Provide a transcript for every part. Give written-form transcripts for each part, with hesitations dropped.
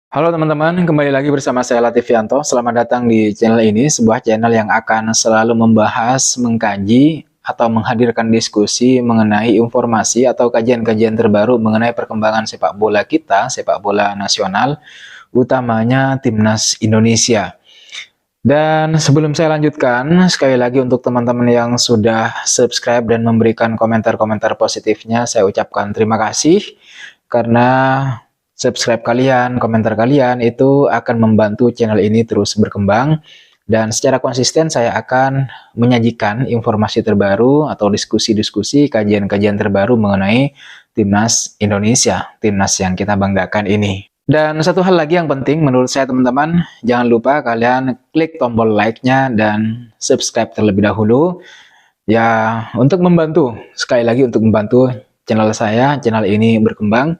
Halo teman-teman, kembali lagi bersama saya Latifianto. Selamat datang di channel ini, sebuah channel yang akan selalu membahas, mengkaji, atau menghadirkan diskusi mengenai informasi atau kajian-kajian terbaru mengenai perkembangan sepak bola kita, sepak bola nasional, utamanya Timnas Indonesia. Dan sebelum saya lanjutkan, sekali lagi untuk teman-teman yang sudah subscribe dan memberikan komentar-komentar positifnya, saya ucapkan terima kasih karena subscribe kalian, komentar kalian itu akan membantu channel ini terus berkembang, dan secara konsisten saya akan menyajikan informasi terbaru atau diskusi-diskusi, kajian-kajian terbaru mengenai Timnas Indonesia, Timnas yang kita banggakan ini. Dan satu hal lagi yang penting menurut saya teman-teman, jangan lupa kalian klik tombol like-nya dan subscribe terlebih dahulu. Ya, untuk membantu, sekali lagi untuk membantu channel saya, channel ini berkembang.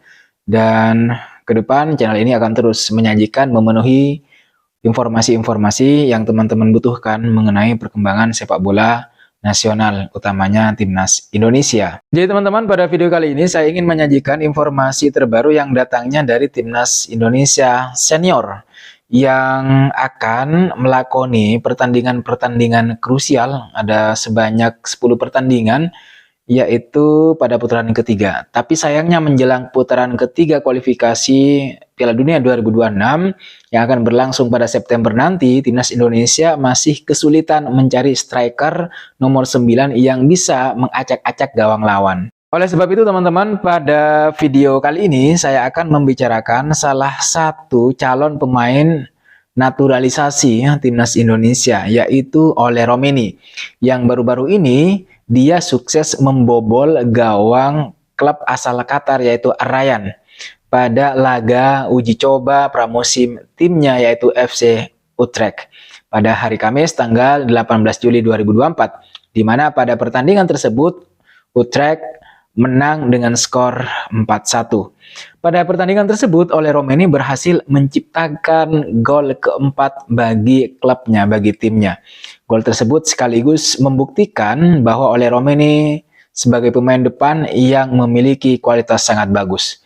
Dan ke depan channel ini akan terus menyajikan, memenuhi informasi-informasi yang teman-teman butuhkan mengenai perkembangan sepak bola nasional, utamanya Timnas Indonesia. Jadi teman-teman, pada video kali ini saya ingin menyajikan informasi terbaru yang datangnya dari Timnas Indonesia Senior yang akan melakoni pertandingan-pertandingan krusial. Ada sebanyak 10 pertandingan, yaitu pada putaran ketiga. Tapi sayangnya menjelang putaran ketiga kualifikasi Piala Dunia 2026 yang akan berlangsung pada September nanti, Timnas Indonesia masih kesulitan mencari striker nomor 9 yang bisa mengacak-acak gawang lawan. Oleh sebab itu teman-teman, pada video kali ini saya akan membicarakan salah satu calon pemain naturalisasi Timnas Indonesia, yaitu Ole Romeni, yang baru-baru ini dia sukses membobol gawang klub asal Qatar yaitu Al Rayyan pada laga uji coba pramusim timnya yaitu FC Utrecht pada hari Kamis tanggal 18 Juli 2024, di mana pada pertandingan tersebut Utrecht menang dengan skor 4-1. Pada pertandingan tersebut, Ole Romeni berhasil menciptakan gol keempat bagi klubnya, bagi timnya. Gol tersebut sekaligus membuktikan bahwa Ole Romeni sebagai pemain depan yang memiliki kualitas sangat bagus.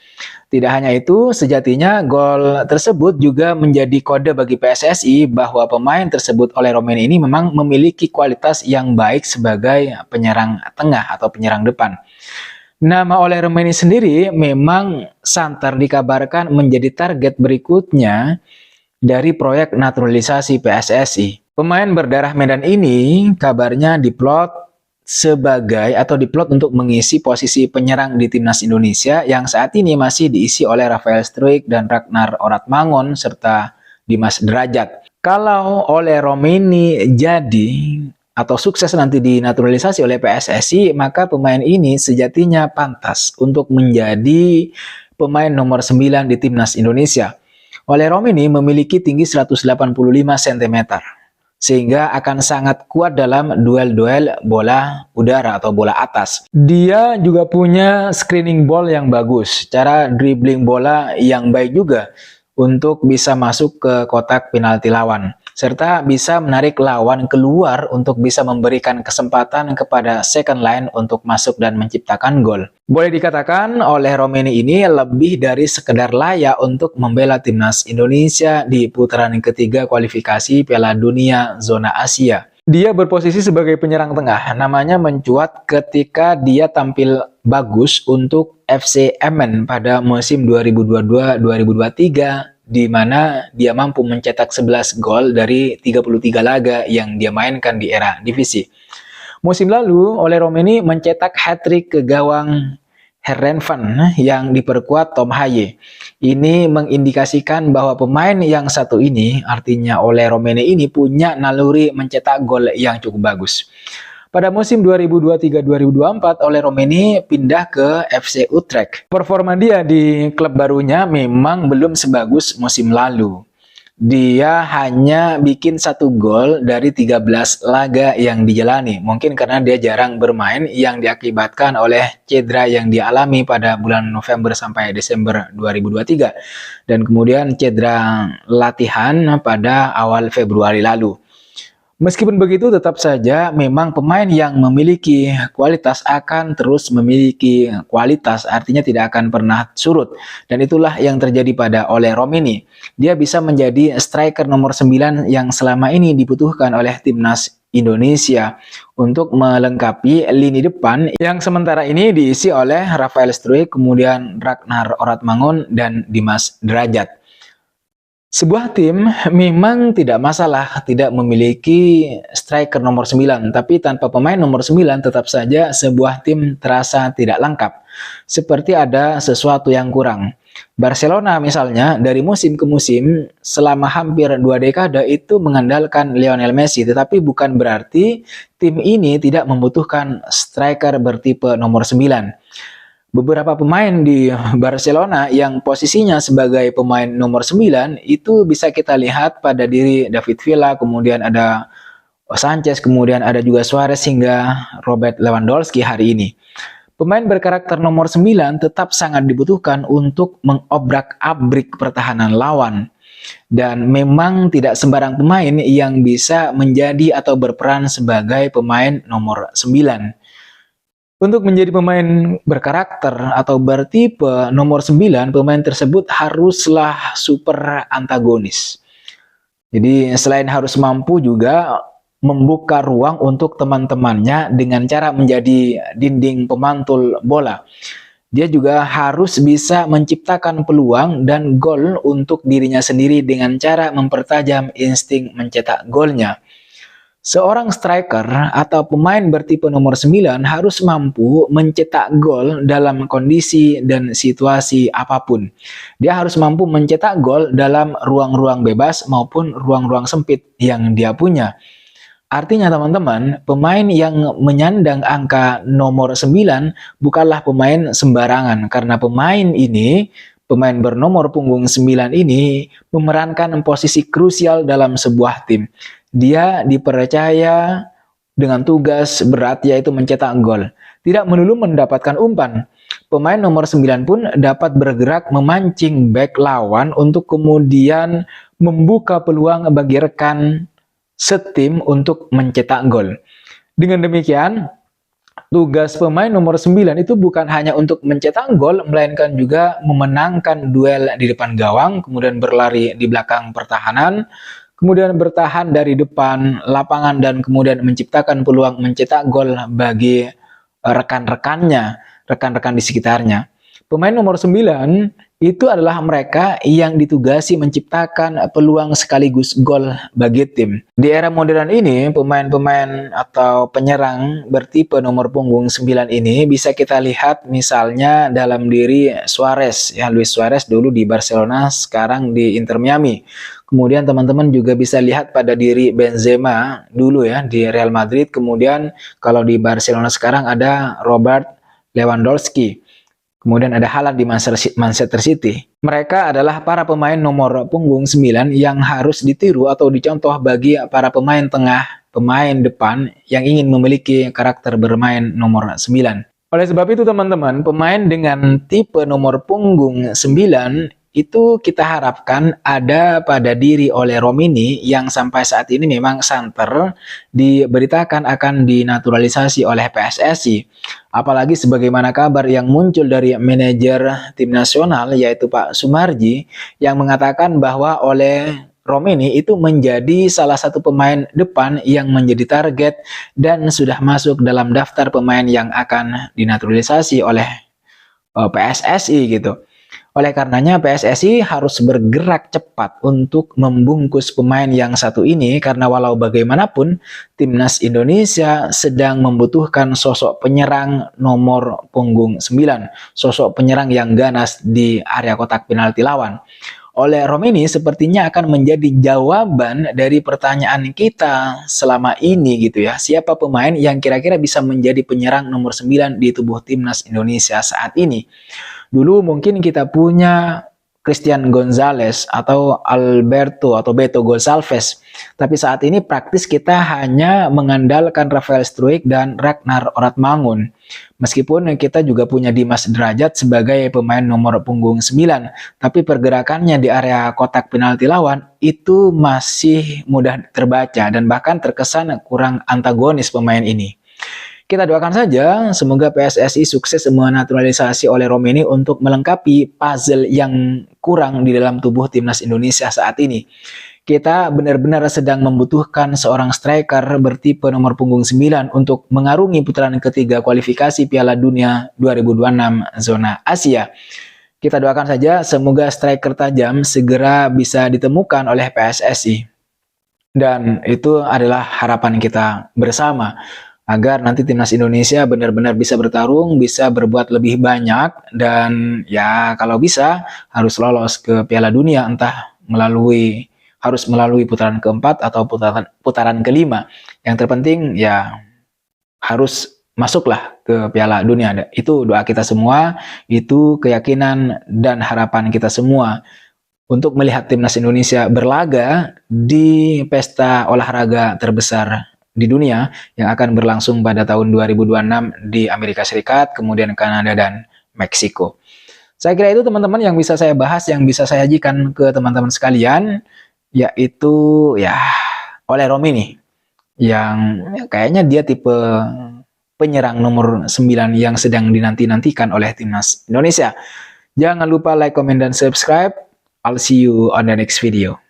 Tidak hanya itu, sejatinya gol tersebut juga menjadi kode bagi PSSI bahwa pemain tersebut, Ole Romeni ini memang memiliki kualitas yang baik sebagai penyerang tengah atau penyerang depan. Nama Ole Romeni sendiri memang santer dikabarkan menjadi target berikutnya dari proyek naturalisasi PSSI. Pemain berdarah Medan ini kabarnya diplot sebagai atau diplot untuk mengisi posisi penyerang di Timnas Indonesia yang saat ini masih diisi oleh Rafael Struijk dan Ragnar Oratmangun serta Dimas Derajat. Kalau Ole Romeni jadi atau sukses nanti dinaturalisasi oleh PSSI, maka pemain ini sejatinya pantas untuk menjadi pemain nomor 9 di Timnas Indonesia. Ole Romeni memiliki tinggi 185 cm, sehingga akan sangat kuat dalam duel-duel bola udara atau bola atas. Dia juga punya screening ball yang bagus, cara dribbling bola yang baik juga untuk bisa masuk ke kotak penalti lawan, serta bisa menarik lawan keluar untuk bisa memberikan kesempatan kepada second line untuk masuk dan menciptakan gol. Boleh dikatakan Ole Romeni ini lebih dari sekedar layak untuk membela Timnas Indonesia di putaran ketiga kualifikasi Piala Dunia Zona Asia. Dia berposisi sebagai penyerang tengah, namanya mencuat ketika dia tampil bagus untuk FC Emmen pada musim 2022-2023, di mana dia mampu mencetak 11 gol dari 33 laga yang dia mainkan di era divisi. Musim lalu, Ole Romeni mencetak hat-trick ke gawang Heerenveen yang diperkuat Tom Haye. Ini mengindikasikan bahwa pemain yang satu ini, artinya Ole Romeni ini punya naluri mencetak gol yang cukup bagus. Pada musim 2023-2024, Ole Romeni pindah ke FC Utrecht. Performa dia di klub barunya memang belum sebagus musim lalu. Dia hanya bikin 1 gol dari 13 laga yang dijalani. Mungkin karena dia jarang bermain yang diakibatkan oleh cedera yang dialami pada bulan November sampai Desember 2023. Dan kemudian cedera latihan pada awal Februari lalu. Meskipun begitu, tetap saja memang pemain yang memiliki kualitas akan terus memiliki kualitas, artinya tidak akan pernah surut. Dan itulah yang terjadi pada Ole Romini. Dia bisa menjadi striker nomor 9 yang selama ini dibutuhkan oleh timnas Indonesia untuk melengkapi lini depan yang sementara ini diisi oleh Rafael Struijk, kemudian Ragnar Oratmangun, dan Dimas Derajat. Sebuah tim memang tidak masalah tidak memiliki striker nomor 9, tapi tanpa pemain nomor 9 tetap saja sebuah tim terasa tidak lengkap. Seperti ada sesuatu yang kurang. Barcelona misalnya dari musim ke musim selama hampir 2 dekade itu mengandalkan Lionel Messi, tetapi bukan berarti tim ini tidak membutuhkan striker bertipe nomor 9. Beberapa pemain di Barcelona yang posisinya sebagai pemain nomor 9 itu bisa kita lihat pada diri David Villa, kemudian ada Sanchez, kemudian ada juga Suarez hingga Robert Lewandowski hari ini. Pemain berkarakter nomor 9 tetap sangat dibutuhkan untuk mengobrak-abrik pertahanan lawan. Dan memang tidak sembarang pemain yang bisa menjadi atau berperan sebagai pemain nomor 9. Untuk menjadi pemain berkarakter atau bertipe nomor 9, pemain tersebut haruslah super antagonis. Jadi selain harus mampu juga membuka ruang untuk teman-temannya dengan cara menjadi dinding pemantul bola. Dia juga harus bisa menciptakan peluang dan gol untuk dirinya sendiri dengan cara mempertajam insting mencetak golnya. Seorang striker atau pemain bertipe nomor 9 harus mampu mencetak gol dalam kondisi dan situasi apapun. Dia harus mampu mencetak gol dalam ruang-ruang bebas maupun ruang-ruang sempit yang dia punya. Artinya teman-teman, pemain yang menyandang angka nomor 9 bukanlah pemain sembarangan, karena pemain bernomor punggung 9 ini memerankan posisi krusial dalam sebuah tim. Dia dipercaya dengan tugas berat yaitu mencetak gol. Tidak melulu mendapatkan umpan. Pemain nomor 9 pun dapat bergerak memancing bek lawan untuk kemudian membuka peluang bagi rekan setim untuk mencetak gol. Dengan demikian, tugas pemain nomor 9 itu bukan hanya untuk mencetak gol, melainkan juga memenangkan duel di depan gawang, kemudian berlari di belakang pertahanan, kemudian bertahan dari depan lapangan, dan kemudian menciptakan peluang mencetak gol bagi rekan-rekannya, rekan-rekan di sekitarnya. Pemain nomor 9 itu adalah mereka yang ditugasi menciptakan peluang sekaligus gol bagi tim. Di era modern ini, pemain-pemain atau penyerang bertipe nomor punggung 9 ini bisa kita lihat misalnya dalam diri Suarez. Ya, Luis Suarez dulu di Barcelona, sekarang di Inter Miami. Kemudian teman-teman juga bisa lihat pada diri Benzema dulu ya di Real Madrid. Kemudian kalau di Barcelona sekarang ada Robert Lewandowski. Kemudian ada Haaland di Manchester City. Mereka adalah para pemain nomor punggung 9 yang harus ditiru atau dicontoh bagi para pemain tengah, pemain depan yang ingin memiliki karakter bermain nomor 9. Oleh sebab itu teman-teman, pemain dengan tipe nomor punggung 9 itu kita harapkan ada pada diri Ole Romini yang sampai saat ini memang santer diberitakan akan dinaturalisasi oleh PSSI. Apalagi sebagaimana kabar yang muncul dari manajer tim nasional yaitu Pak Sumarji yang mengatakan bahwa Ole Romini itu menjadi salah satu pemain depan yang menjadi target dan sudah masuk dalam daftar pemain yang akan dinaturalisasi oleh PSSI gitu. Oleh karenanya PSSI harus bergerak cepat untuk membungkus pemain yang satu ini, karena walau bagaimanapun timnas Indonesia sedang membutuhkan sosok penyerang nomor punggung 9, sosok penyerang yang ganas di area kotak penalti lawan. Ole Romini sepertinya akan menjadi jawaban dari pertanyaan kita selama ini gitu ya. Siapa pemain yang kira-kira bisa menjadi penyerang nomor 9 di tubuh timnas Indonesia saat ini? Dulu mungkin kita punya Christian Gonzalez atau Alberto atau Beto Gonçalves. Tapi saat ini praktis kita hanya mengandalkan Rafael Struijk dan Ragnar Oratmangun. Meskipun kita juga punya Dimas Derajat sebagai pemain nomor punggung 9, tapi pergerakannya di area kotak penalti lawan itu masih mudah terbaca dan bahkan terkesan kurang antagonis pemain ini. Kita doakan saja semoga PSSI sukses menaturalisasi oleh Romeni untuk melengkapi puzzle yang kurang di dalam tubuh timnas Indonesia saat ini. Kita benar-benar sedang membutuhkan seorang striker bertipe nomor punggung 9 untuk mengarungi putaran ketiga kualifikasi Piala Dunia 2026 zona Asia. Kita doakan saja semoga striker tajam segera bisa ditemukan oleh PSSI. Dan itu adalah harapan kita bersama, agar nanti timnas Indonesia benar-benar bisa bertarung, bisa berbuat lebih banyak, dan ya kalau bisa harus lolos ke Piala Dunia, entah harus melalui putaran keempat atau putaran kelima. Yang terpenting ya harus masuklah ke Piala Dunia. Itu doa kita semua, itu keyakinan dan harapan kita semua untuk melihat timnas Indonesia berlaga di pesta olahraga terbesar di dunia yang akan berlangsung pada tahun 2026 di Amerika Serikat, kemudian Kanada dan Meksiko. Saya kira itu teman-teman yang bisa saya bahas, yang bisa saya sajikan ke teman-teman sekalian, yaitu ya oleh Romeni yang kayaknya dia tipe penyerang nomor 9 yang sedang dinanti-nantikan oleh timnas Indonesia. Jangan lupa like, comment, dan subscribe. I'll see you on the next video.